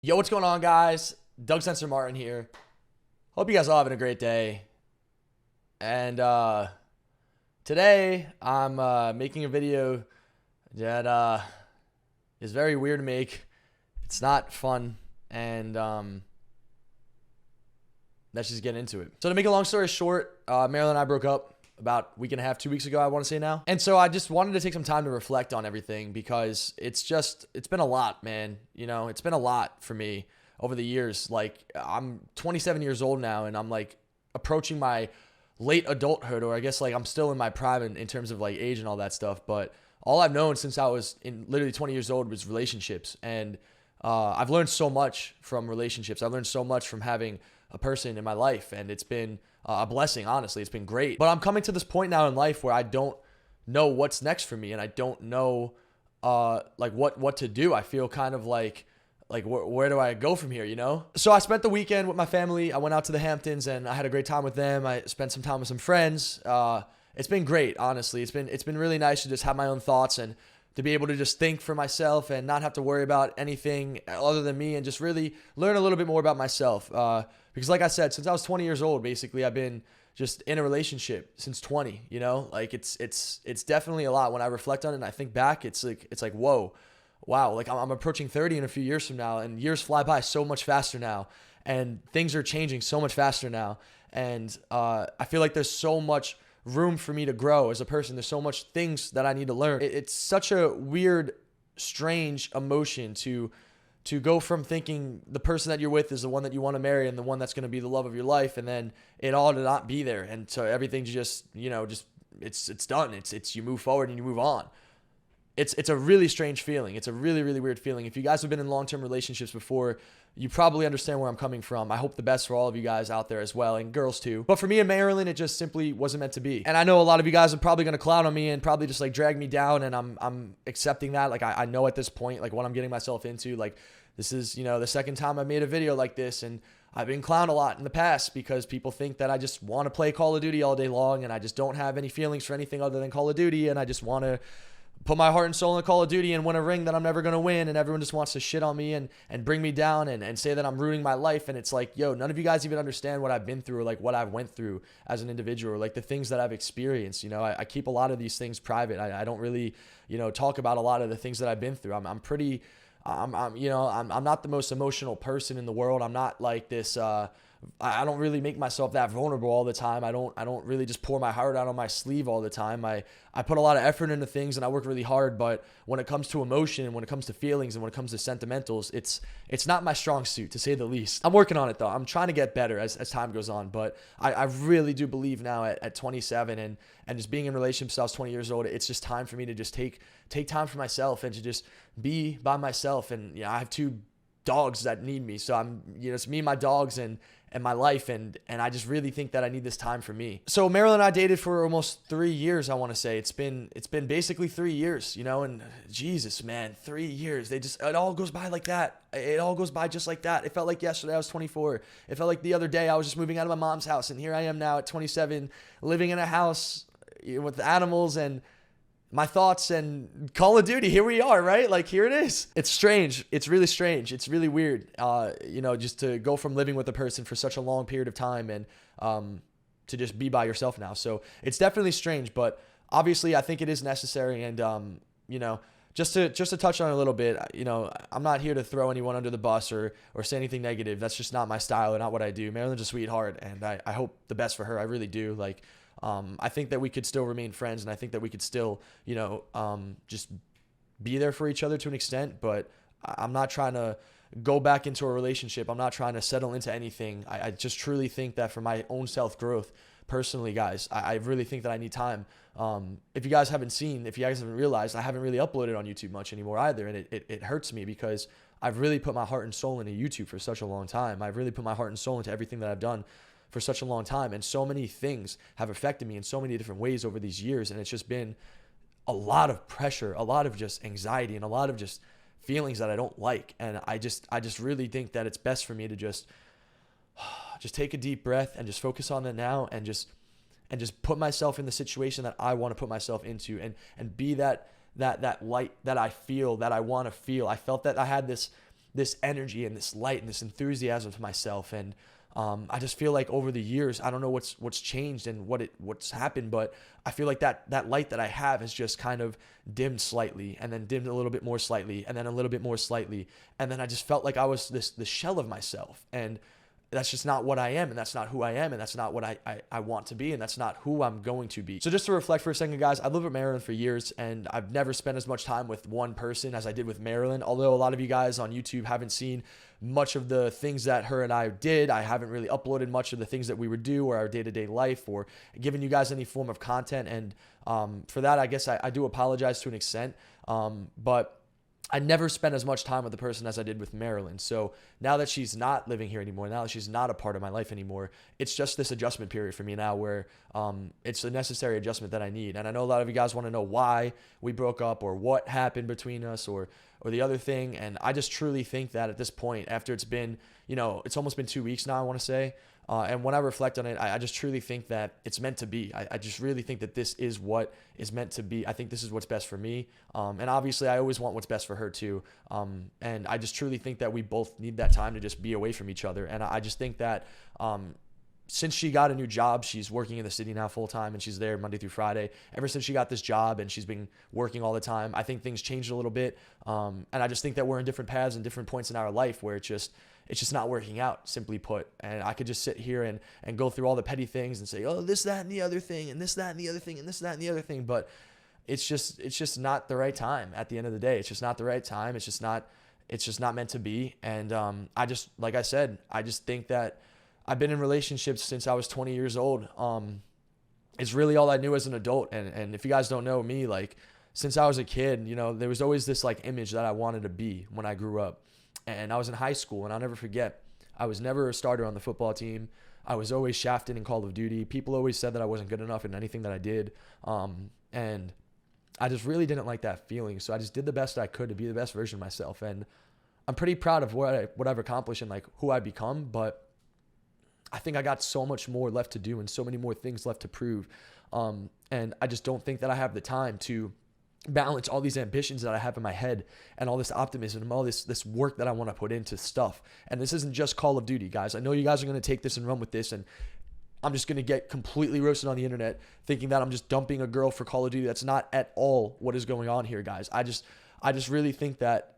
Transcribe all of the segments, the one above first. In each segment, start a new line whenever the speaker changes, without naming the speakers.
Yo, what's going on, guys? Doug Censor Martin here. Hope you guys all having a great day. And today I'm making a video that is very weird to make. It's not fun, and let's just get into it. So to make a long story short, Marilyn and I broke up about a week and a half, 2 weeks ago, I want to say now. And so I just wanted to take some time to reflect on everything because it's been a lot, man. You know, it's been a lot for me over the years. Like, I'm 27 years old now, and I'm like approaching my late adulthood, or I guess like I'm still in my prime in terms of like age and all that stuff. But all I've known since I was literally 20 years old was relationships. And I've learned so much from relationships. I've learned so much from having a person in my life, and it's been a blessing. Honestly, it's been great. But I'm coming to this point now in life where I don't know what's next for me, and I don't know like what to do. I feel kind of like where do I go from here, you know? So I spent the weekend with my family. I went out to the Hamptons and I had a great time with them. I spent some time with some friends. It's been great, honestly. It's been really nice to just have my own thoughts and to be able to just think for myself and not have to worry about anything other than me, and just really learn a little bit more about myself. Because like I said, since I was 20 years old, basically, I've been just in a relationship since 20, you know? Like it's definitely a lot. When I reflect on it and I think back, it's like, whoa, wow. Like I'm approaching 30 in a few years from now, and years fly by so much faster now, and things are changing so much faster now. And I feel like there's so much room for me to grow as a person. There's so much things that I need to learn. It's such a weird, strange emotion to go from thinking the person that you're with is the one that you want to marry and the one that's going to be the love of your life, and then it all to not be there, and so everything just it's done. It's you move forward and you move on. It's a really strange feeling. It's a really, really weird feeling. If you guys have been in long-term relationships before, you probably understand where I'm coming from. I hope the best for all of you guys out there as well, and girls too. But for me and Marilyn, it just simply wasn't meant to be. And I know a lot of you guys are probably going to clown on me and probably just like drag me down, and I'm accepting that. Like I know at this point, like what I'm getting myself into. Like this is, the second time I made a video like this, and I've been clowned a lot in the past because people think that I just want to play Call of Duty all day long, and I just don't have any feelings for anything other than Call of Duty, and I just want to put my heart and soul in Call of Duty and win a ring that I'm never going to win, and everyone just wants to shit on me and bring me down and say that I'm ruining my life. And it's like, yo, none of you guys even understand what I've been through, or like what I've went through as an individual, or like the things that I've experienced. I keep a lot of these things private. I don't really, talk about a lot of the things that I've been through. I'm not the most emotional person in the world. I'm not like this, I don't really make myself that vulnerable all the time. I don't really just pour my heart out on my sleeve all the time. I put a lot of effort into things and I work really hard, but when it comes to emotion and when it comes to feelings and when it comes to sentimentals, it's not my strong suit, to say the least. I'm working on it though. I'm trying to get better as time goes on, but I really do believe now at 27 and just being in relationships since I was 20 years old, it's just time for me to just take time for myself and to just be by myself. And I have two dogs that need me. So it's me and my dogs and my life. And I just really think that I need this time for me. So Marilyn and I dated for almost 3 years. I want to say it's been basically 3 years, and Jesus, man, 3 years. It all goes by like that. It all goes by just like that. It felt like yesterday I was 24. It felt like the other day I was just moving out of my mom's house. And here I am now at 27, living in a house with animals and my thoughts and Call of Duty. Here we are, right? Like, here it is. It's strange. It's really strange. It's really weird, just to go from living with a person for such a long period of time and to just be by yourself now. So it's definitely strange, but obviously I think it is necessary. And, just to touch on it a little bit, I'm not here to throw anyone under the bus or say anything negative. That's just not my style or not what I do. Marilyn's a sweetheart, and I hope the best for her. I really do. Like, I think that we could still remain friends, and I think that we could still, just be there for each other to an extent, but I'm not trying to go back into a relationship. I'm not trying to settle into anything. I just truly think that for my own self-growth, personally, guys, I really think that I need time. If you guys haven't realized, I haven't really uploaded on YouTube much anymore either, and it hurts me because I've really put my heart and soul into YouTube for such a long time. I've really put my heart and soul into everything that I've done for such a long time, and so many things have affected me in so many different ways over these years, and it's just been a lot of pressure, a lot of just anxiety, and a lot of just feelings that I don't like. And I just really think that it's best for me to just take a deep breath and just focus on it now, and just put myself in the situation that I want to put myself into, and be that light that I feel, that I want to feel. I felt that I had this this energy and this light and this enthusiasm for myself. And I just feel like over the years, I don't know what's changed and what's happened, but I feel like that light that I have has just kind of dimmed slightly, and then dimmed a little bit more slightly, and then a little bit more slightly, and then I just felt like I was the shell of myself, and that's just not what I am, and that's not who I am, and that's not what I want to be, and that's not who I'm going to be. So just to reflect for a second, guys, I've lived with Marilyn for years, and I've never spent as much time with one person as I did with Marilyn. Although a lot of you guys on YouTube haven't seen much of the things that her and I did. I haven't really uploaded much of the things that we would do or our day-to-day life or given you guys any form of content. And for that, I guess I do apologize to an extent. But I never spent as much time with the person as I did with Marilyn. So now that she's not living here anymore, now that she's not a part of my life anymore, it's just this adjustment period for me now where it's a necessary adjustment that I need. And I know a lot of you guys want to know why we broke up or what happened between us or the other thing. And I just truly think that at this point, after it's been, it's almost been 2 weeks now, I want to say. And when I reflect on it, I just truly think that it's meant to be. I just really think that this is what is meant to be. I think this is what's best for me. And obviously, I always want what's best for her too. And I just truly think that we both need that time to just be away from each other. And I just think that since she got a new job, she's working in the city now full time, and she's there Monday through Friday. Ever since she got this job and she's been working all the time, I think things changed a little bit. And I just think that we're in different paths and different points in our life where it's just not working out, simply put. And I could just sit here and go through all the petty things and say, oh, this, that, and the other thing, and this, that, and the other thing, and this, that, and the other thing. But it's just not the right time at the end of the day. It's just not the right time. It's just not meant to be. And like I said, I just think that I've been in relationships since I was 20 years old. It's really all I knew as an adult. And if you guys don't know me, like since I was a kid, there was always this like image that I wanted to be when I grew up. And I was in high school, and I'll never forget, I was never a starter on the football team. I was always shafted in Call of Duty. People always said that I wasn't good enough in anything that I did. And I just really didn't like that feeling. So I just did the best I could to be the best version of myself. And I'm pretty proud of what I've accomplished and like who I've become. But I think I got so much more left to do and so many more things left to prove. And I just don't think that I have the time to balance all these ambitions that I have in my head and all this optimism and all this work that I want to put into stuff. And this isn't just Call of Duty, guys. I know you guys are going to take this and run with this, and I'm just going to get completely roasted on the internet thinking that I'm just dumping a girl for Call of Duty. That's not at all what is going on here, guys. I just really think that,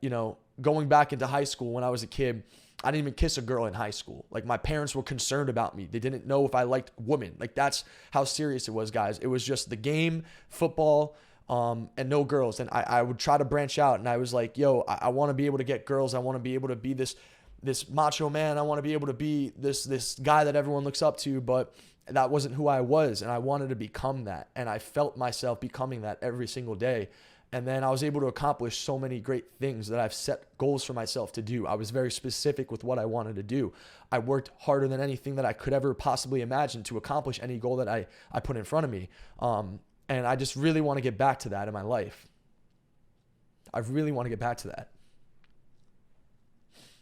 going back into high school when I was a kid, I didn't even kiss a girl in high school. Like, my parents were concerned about me. They didn't know if I liked women. Like, that's how serious it was, guys. It was just the game, football, and no girls. And I would try to branch out, and I was like, yo, I want to be able to get girls. I want to be able to be this macho man. I want to be able to be this guy that everyone looks up to, but that wasn't who I was. And I wanted to become that. And I felt myself becoming that every single day. And then I was able to accomplish so many great things that I've set goals for myself to do. I was very specific with what I wanted to do. I worked harder than anything that I could ever possibly imagine to accomplish any goal that I put in front of me. And I just really want to get back to that in my life. I really want to get back to that.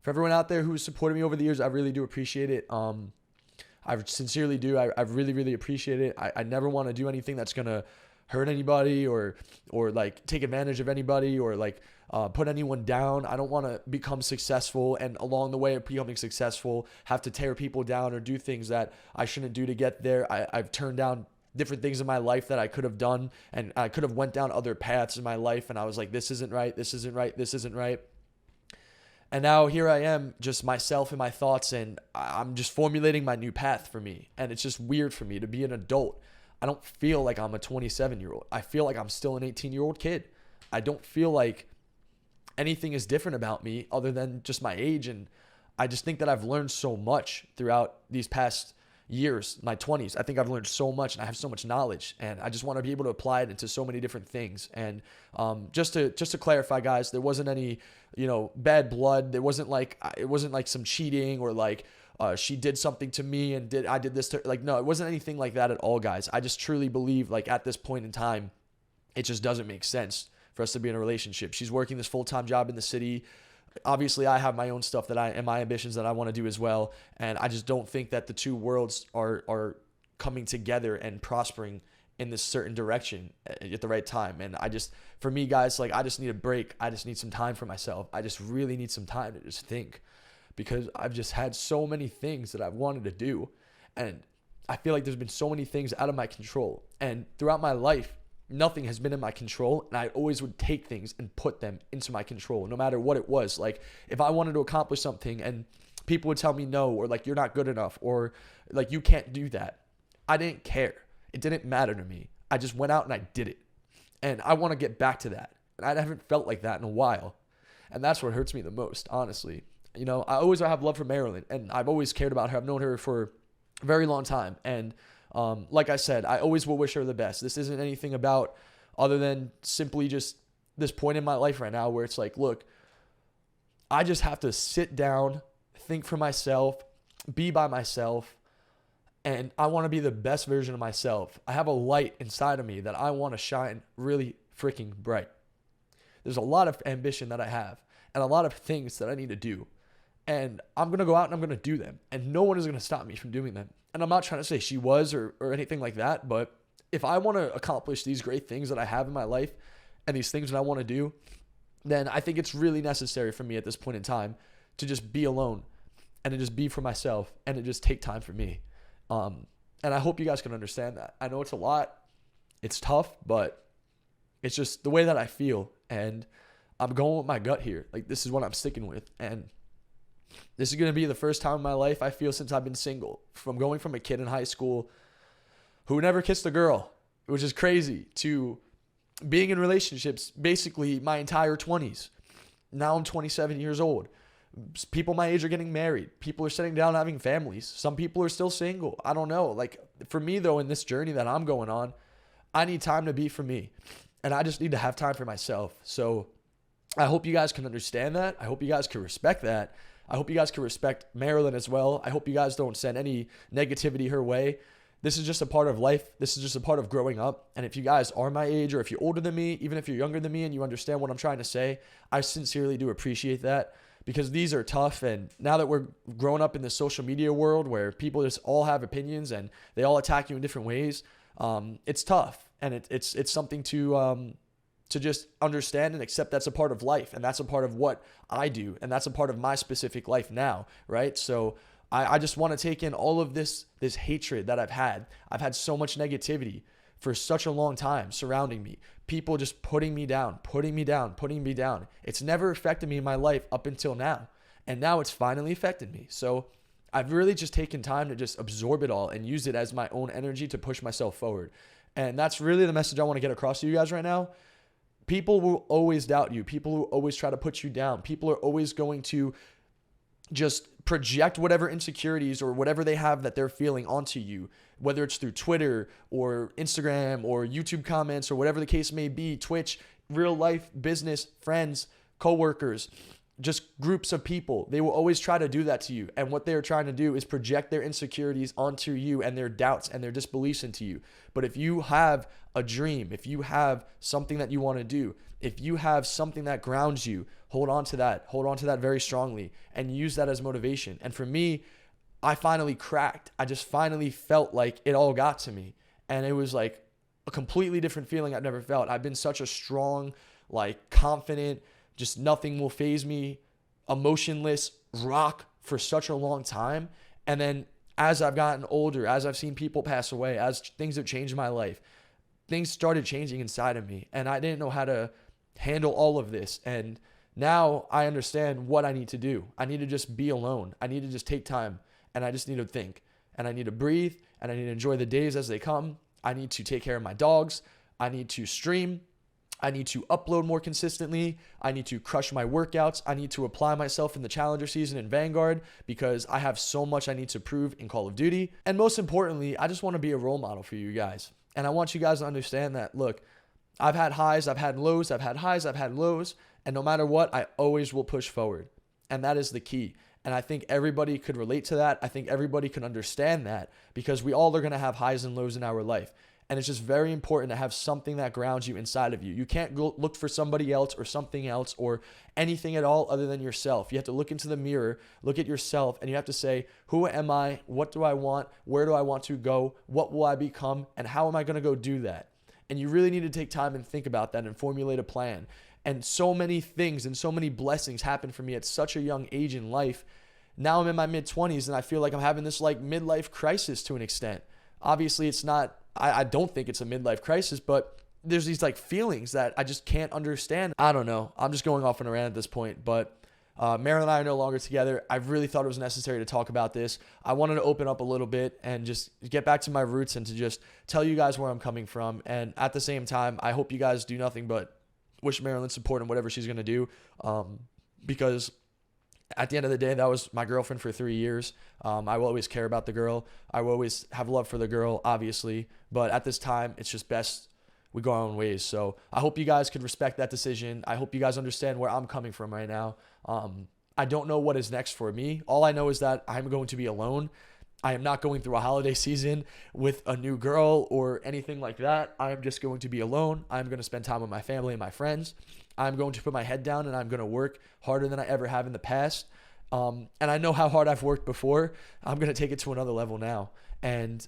For everyone out there who's supported me over the years, I really do appreciate it. I sincerely do. I really, really appreciate it. I never want to do anything that's going to hurt anybody or like take advantage of anybody or like put anyone down. I don't want to become successful and along the way of becoming successful have to tear people down or do things that I shouldn't do to get there. I've turned down different things in my life that I could have done, and I could have went down other paths in my life, and I was like, this isn't right, this isn't right, this isn't right. And now here I am, just myself and my thoughts, and I'm just formulating my new path for me. And it's just weird for me to be an adult. I don't feel like I'm a 27-year-old. I feel like I'm still an 18-year-old kid. I don't feel like anything is different about me other than just my age. And I just think that I've learned so much throughout these past years, my 20s. I think I've learned so much and I have so much knowledge, and I just want to be able to apply it into so many different things. And just to clarify, guys, there wasn't any, bad blood. It wasn't like some cheating or like she did something to me and I did this to, like, no, it wasn't anything like that at all, guys. I just truly believe, like, at this point in time, it just doesn't make sense for us to be in a relationship. She's working this full-time job in the city. Obviously, I have my own stuff and my ambitions that I want to do as well. And I just don't think that the two worlds are coming together and prospering in this certain direction at the right time. And for me, guys, like, I just need a break. I just need some time for myself. I just really need some time to just think, because I've just had so many things that I've wanted to do. And I feel like there's been so many things out of my control. And throughout my life, nothing has been in my control. And I always would take things and put them into my control, no matter what it was. Like, if I wanted to accomplish something and people would tell me no, or like, you're not good enough, or like, you can't do that, I didn't care. It didn't matter to me. I just went out and I did it. And I want to get back to that. And I haven't felt like that in a while. And that's what hurts me the most, honestly. You know, I always have love for Marilyn, and I've always cared about her. I've known her for a very long time. And like I said, I always will wish her the best. This isn't anything about other than simply just this point in my life right now where it's like, look, I just have to sit down, think for myself, be by myself, and I want to be the best version of myself. I have a light inside of me that I want to shine really freaking bright. There's a lot of ambition that I have and a lot of things that I need to do. And I'm going to go out and I'm going to do them. And no one is going to stop me from doing them. And I'm not trying to say she was or anything like that. But if I want to accomplish these great things that I have in my life and these things that I want to do, then I think it's really necessary for me at this point in time to just be alone and to just be for myself and to just take time for me. And I hope you guys can understand that. I know it's a lot. It's tough, but it's just the way that I feel. And I'm going with my gut here. Like, this is what I'm sticking with. And this is going to be the first time in my life, I feel, since I've been single. From going from a kid in high school who never kissed a girl, which is crazy, to being in relationships basically my entire 20s. Now I'm 27 years old. People my age are getting married. People are sitting down and having families. Some people are still single. I don't know. Like, for me, though, in this journey that I'm going on, I need time to be for me. And I just need to have time for myself. So I hope you guys can understand that. I hope you guys can respect that. I hope you guys can respect Marilyn as well. I hope you guys don't send any negativity her way. This is just a part of life. This is just a part of growing up. And if you guys are my age, or if you're older than me, even if you're younger than me and you understand what I'm trying to say, I sincerely do appreciate that, because these are tough. And now that we're growing up in the social media world where people just all have opinions and they all attack you in different ways, it's tough. And it's something to just understand and accept. That's a part of life, and that's a part of what I do, and that's a part of my specific life now, right? So I just want to take in all of this hatred that I've had. I've had so much negativity for such a long time surrounding me. People just putting me down. It's never affected me in my life up until now, and now it's finally affected me. So I've really just taken time to just absorb it all and use it as my own energy to push myself forward. And that's really the message I want to get across to you guys right now. People will always doubt you. People will always try to put you down. People are always going to just project whatever insecurities or whatever they have that they're feeling onto you, whether it's through Twitter or Instagram or YouTube comments or whatever the case may be, Twitch, real life, business, friends, coworkers, just groups of people. They will always try to do that to you. And what they're trying to do is project their insecurities onto you and their doubts and their disbeliefs into you. But if you have a dream, if you have something that you want to do, if you have something that grounds you, hold on to that very strongly and use that as motivation. And for me, I finally cracked. I just finally felt like it all got to me. And it was like a completely different feeling I've never felt. I've been such a strong, like, confident, just nothing will faze me, emotionless rock for such a long time. And then as I've gotten older, as I've seen people pass away, as things have changed in my life, things started changing inside of me. And I didn't know how to handle all of this. And now I understand what I need to do. I need to just be alone. I need to just take time, and I just need to think, and I need to breathe, and I need to enjoy the days as they come. I need to take care of my dogs. I need to stream. I need to upload more consistently. I need to crush my workouts. I need to apply myself in the Challenger season in Vanguard, because I have so much I need to prove in Call of Duty. And most importantly, I just want to be a role model for you guys. And I want you guys to understand that, look, I've had highs, I've had lows, I've had highs, I've had lows, and no matter what, I always will push forward. And that is the key. And I think everybody could relate to that. I think everybody can understand that, because we all are going to have highs and lows in our life. And it's just very important to have something that grounds you inside of you. You can't go look for somebody else or something else or anything at all other than yourself. You have to look into the mirror, look at yourself, and you have to say, who am I? What do I want? Where do I want to go? What will I become? And how am I going to go do that? And you really need to take time and think about that and formulate a plan. And so many things and so many blessings happened for me at such a young age in life. Now I'm in my mid-20s and I feel like I'm having this like midlife crisis to an extent. Obviously, it's not, I don't think it's a midlife crisis, but there's these like feelings that I just can't understand. I don't know. I'm just going off on a rant at this point, but Marilyn and I are no longer together. I really thought it was necessary to talk about this. I wanted to open up a little bit and just get back to my roots and to just tell you guys where I'm coming from. And at the same time, I hope you guys do nothing but wish Marilyn support in whatever she's going to do, because at the end of the day, that was my girlfriend for 3 years. I will always care about the girl. I will always have love for the girl, obviously. But at this time, it's just best we go our own ways. So I hope you guys could respect that decision. I hope you guys understand where I'm coming from right now. I don't know what is next for me. All I know is that I'm going to be alone. I am not going through a holiday season with a new girl or anything like that. I am just going to be alone. I'm going to spend time with my family and my friends. I'm going to put my head down and I'm going to work harder than I ever have in the past. And I know how hard I've worked before. I'm going to take it to another level now. And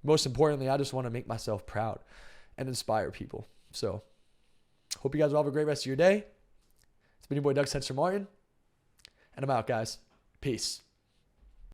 most importantly, I just want to make myself proud and inspire people. So hope you guys will have a great rest of your day. It's been your boy Doug Censor Martin. And I'm out, guys. Peace.